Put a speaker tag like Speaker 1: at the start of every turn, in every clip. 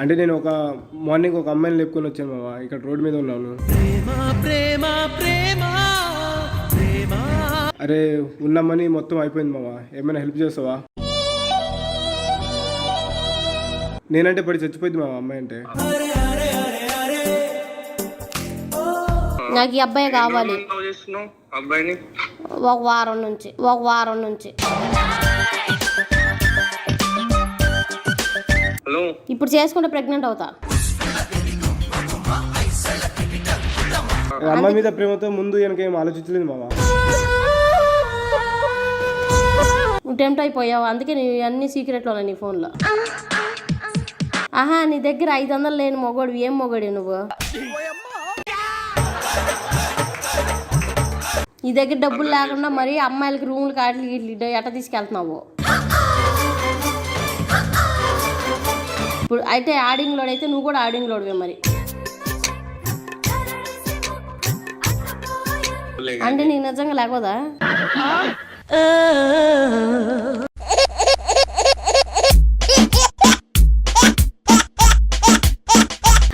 Speaker 1: అంటే నేను మార్నింగ్ ఒక అమ్మాయిని లేపుకొని వచ్చాను మామ. ఇక్కడ రోడ్ మీద ఉన్నాను. అరే ఉన్న మనీ మొత్తం అయిపోయింది మామ. ఏమైనా హెల్ప్ చేస్తావా? నేనంటే పడి చచ్చిపోయింది మామ అమ్మాయి అంటే.
Speaker 2: నాకు ఈ అబ్బాయి కావాలి. ఒక వారం నుంచి ఇప్పుడు చేసుకుంటే ప్రెగ్నెంట్ అవుతా.
Speaker 1: అమ్మాయి మీద ప్రేమతో ముందు వెనకేం ఆలోచించలేదు మామ.
Speaker 2: నువ్వు టెంప్ట్ అయిపోయావు, అందుకే నీ అన్ని సీక్రెట్లో ఉన్నాయి నీ ఫోన్లో. ఆహా, నీ దగ్గర 500 లేని మొగోడు ఏం మొగోడు నువ్వు? నీ దగ్గర డబ్బులు లేకుండా మరి అమ్మాయిలకి రూములు కాట్లు ఇట్లు ఎట్ట తీసుకెళ్తున్నావు? ఇప్పుడు అయితే ఆడింగ్ లోడ్ అయితే నువ్వు కూడా ఆడింగ్ లోడ్వే మరి. అంటే నీకు నిజంగా లేకపోదా?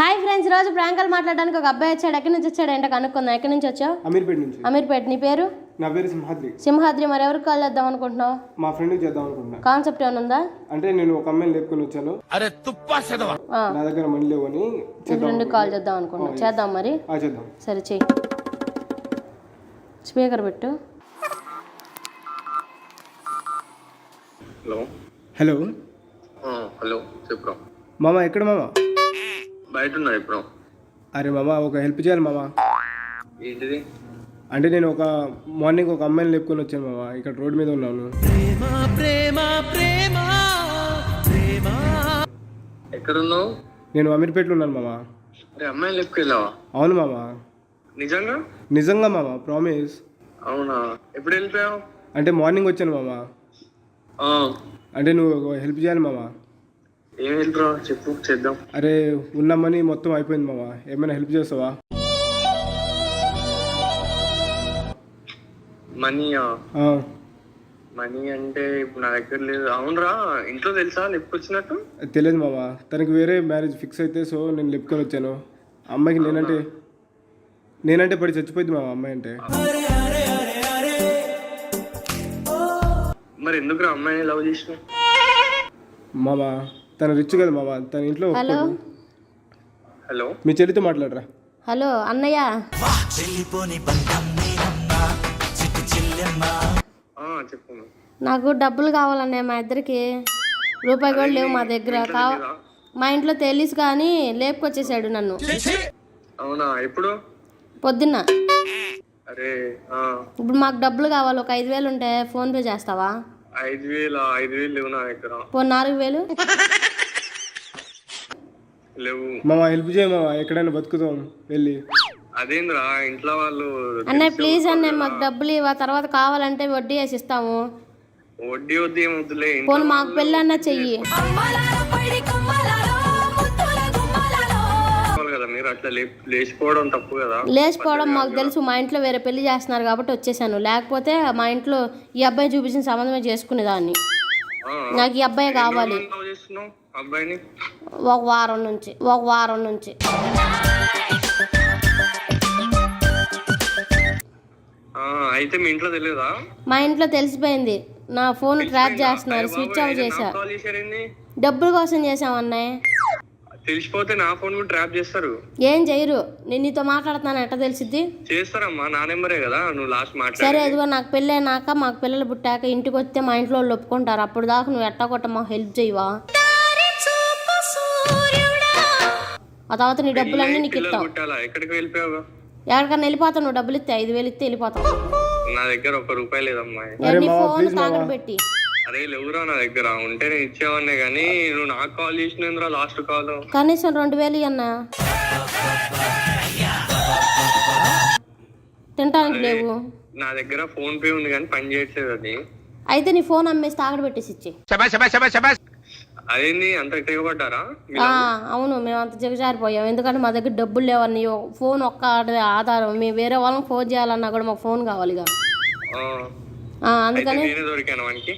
Speaker 2: హాయ్ ఫ్రెండ్స్, రోజు ప్రాంకాలు మాట్లాడడానికి ఒక అబ్బాయి వచ్చాడు. ఎక్కడి నుంచి వచ్చాడు ఏంటో కనుక్కుందాం. ఎక్కడి నుంచి వచ్చావు?
Speaker 1: అమీర్పేట నుంచి.
Speaker 2: అమీర్పేట. నీ పేరు?
Speaker 1: నా పేరు సింహాద్రి.
Speaker 2: సింహాద్రి. మరి ఎవరికి కాల్ చేద్దాం అనుకుంటున్నావు?
Speaker 1: మా ఫ్రెండ్ చేద్దాం అనుకుంటున్నా.
Speaker 2: కాన్సెప్ట్ ఏమైనా ఉందా?
Speaker 1: అంటే నేను ఒక అమ్మాయిని లేపుకొని వచ్చాను. నా దగ్గర మనీ లేవని
Speaker 2: ఫ్రెండ్ కాల్ చేద్దాం అనుకుంటున్నావు. చేద్దాం మరి.
Speaker 1: చేద్దాం.
Speaker 2: సరే చెయ్యి. స్పీకర్ పెట్టు.
Speaker 1: హలో
Speaker 3: హలో చెప్పు
Speaker 1: మామ. ఎక్కడ మామ?
Speaker 3: బయట ఉన్నా ఇప్పుడు.
Speaker 1: అరే మామ, ఒక హెల్ప్ చేయాలి మామ.
Speaker 3: ఏంటిది?
Speaker 1: అంటే నేను మార్నింగ్ ఒక అమ్మాయిని లేపుకొని వచ్చాను మామ. ఇక్కడ రోడ్ మీద ఉన్నాను.
Speaker 3: ఎక్కడున్నావు?
Speaker 1: నేను అమీర్పేటలో ఉన్నాను మామ.
Speaker 3: అమ్మాయిని లేపుకెళ్ళావా?
Speaker 1: అవును మామ.
Speaker 3: నిజంగా?
Speaker 1: నిజంగా మామ, ప్రామిస్.
Speaker 3: అవునా? ఎప్పుడు వెళ్ళిపోయావు?
Speaker 1: అంటే మార్నింగ్ వచ్చాను మామ. అంటే నువ్వు హెల్ప్ చేయాలి మామ.
Speaker 3: ఏం హెల్ప్ రా? చెప్పు, చేద్దాం.
Speaker 1: అరే ఉన్న మనీ మొత్తం అయిపోయింది మామ. ఏమైనా హెల్ప్ చేస్తావా?
Speaker 3: మనీయా? మనీ అంటే ఇప్పుడు నా దగ్గర లేదు. అవునరా, ఇంట్లో తెలుసా లేపుకొచ్చినట్టు?
Speaker 1: తెలియదు మామ. తనకి వేరే మ్యారేజ్ ఫిక్స్ అయితే సో నేను లేపుకొని వచ్చాను. అమ్మాయికి నేనంటే పడి చచ్చిపోయింది మామ అమ్మాయి అంటే.
Speaker 3: మరి ఎందుకు అమ్మాయిని లవ్ చేసినావు?
Speaker 1: మామ తను రిచ్ కదా మామ. తన ఇంట్లో
Speaker 2: హలో
Speaker 3: హలో
Speaker 1: మీ చెల్లితో మాట్లాడరా.
Speaker 2: హలో అన్నయ్య.
Speaker 3: చెప్పు.
Speaker 2: నాకు డబ్బులు కావాలన్నయ్య. మా ఇద్దరికి రూపాయి కూడా లేవు మా దగ్గర. మా ఇంట్లో తెలుసు కానీ లేపుకొచ్చేసాడు నన్ను.
Speaker 3: అవునా? ఎప్పుడు?
Speaker 2: పొద్దున్న.
Speaker 3: అరే
Speaker 2: ఇప్పుడు మాకు డబ్బులు కావాలి. ఒక 5,000 ఉంటే ఫోన్ పే చేస్తావా?
Speaker 3: 5,000 లేవు నా దగ్గర.
Speaker 2: 4,000
Speaker 3: లేవు
Speaker 1: మామ. హెల్ప్ చేయ మామ, ఎక్కడైనా బతుకుతాం వెళ్ళి.
Speaker 3: అదేంద్రా ఇంట్లో వాళ్ళు.
Speaker 2: అన్నయ్య ప్లీజ్ అన్నయ్య, మాకు డబ్బులు ఇవ్వ. తర్వాత కావాలంటే వడ్డీ వేసి ఇస్తాము.
Speaker 3: వడ్డీ ఏం వద్దులే.
Speaker 2: పోను మాకు పెళ్ళి అన్న చెయ్యి
Speaker 3: కదా. మీరు అట్లా లేచిపోవడం తప్పు కదా.
Speaker 2: లేచిపోవడం మాకు తెలుసు. మా ఇంట్లో వేరే పెళ్లి చేస్తున్నారు కాబట్టి వచ్చేసాను. లేకపోతే మా ఇంట్లో ఈ అబ్బాయి చూపించిన సంబంధమే చేసుకునేదాన్ని. నాకు ఈ అబ్బాయి కావాలి.
Speaker 3: అబ్బాయిని
Speaker 2: ఒక వారం నుంచి
Speaker 3: అయితే మీ ఇంట్లో తెలియదా?
Speaker 2: మా ఇంట్లో తెలిసిపోయింది. నా ఫోన్ ట్రాక్ చేస్తున్నారు. స్విచ్ ఆఫ్ చేశా. డబ్బుల కోసం చేసాం అన్నయ్య.
Speaker 3: తెలిసిపోతే నా ఫోన్ కూడా ట్రాప్ చేస్తారు.
Speaker 2: ఏం చేయరు. నేను నీతో మాట్లాడుతున్నాను ఎట్లా తెలిసిద్ది?
Speaker 3: చేస్తారమ్మా, నా నెంబరే కదా నువ్వు లాస్ట్ మాట్లాడు.
Speaker 2: సరే ఇదిగో, నాకు పెళ్ళైనాక మాకు పిల్లలు పుట్టాక ఇంటికి వస్తే మా ఇంట్లో వాళ్ళు ఒప్పుకుంటారు. అప్పుడు దాకా నువ్వు ఎట్టా కొట్ట మాకు హెల్ప్ చేయవా? ఆ తర్వాత నీ డబ్బులన్నీ నీకు ఇస్తాం.
Speaker 3: ఎక్కడికి వెళ్ళిపోయావు?
Speaker 2: ఎక్కడికన్నా వెళ్ళిపోతావు. నువ్వు డబ్బులు ఇస్తే 5,000 ఇస్తే వెళ్ళిపోతావు.
Speaker 3: నా దగ్గర ₹1 లేదమ్మా.
Speaker 2: నీ ఫోన్ తాకట్టు పెట్టి.
Speaker 3: అరే లేవురా నా దగ్గర. ఉంటే నేను ఇచ్చేవాడినే కానీ నువ్వు నాకు కాల్ చేసినందురా లాస్ట్ కాల్.
Speaker 2: కనీసం 2,000 అన్నా తినటానికి లేవు.
Speaker 3: నా దగ్గర ఫోన్ పే ఉంది కానీ పని చేయట్లేదు అది.
Speaker 2: అయితే నీ ఫోన్ అమ్మేసి తాకట్టు పెట్టేసి ఇచ్చి.
Speaker 3: అదేంది అంత తెగబడ్డారా?
Speaker 2: అవును, మేము అంత దిగజారిపోయాం. ఎందుకంటే మా దగ్గర డబ్బులు లేవని ఫోన్ ఒక్క ఆధారం. మేము వేరే వాళ్ళకి ఫోన్ చేయాలన్నా కూడా మాకు ఫోన్ కావాలిగా. అందుకని
Speaker 3: నేనే దొరికాను వానికి.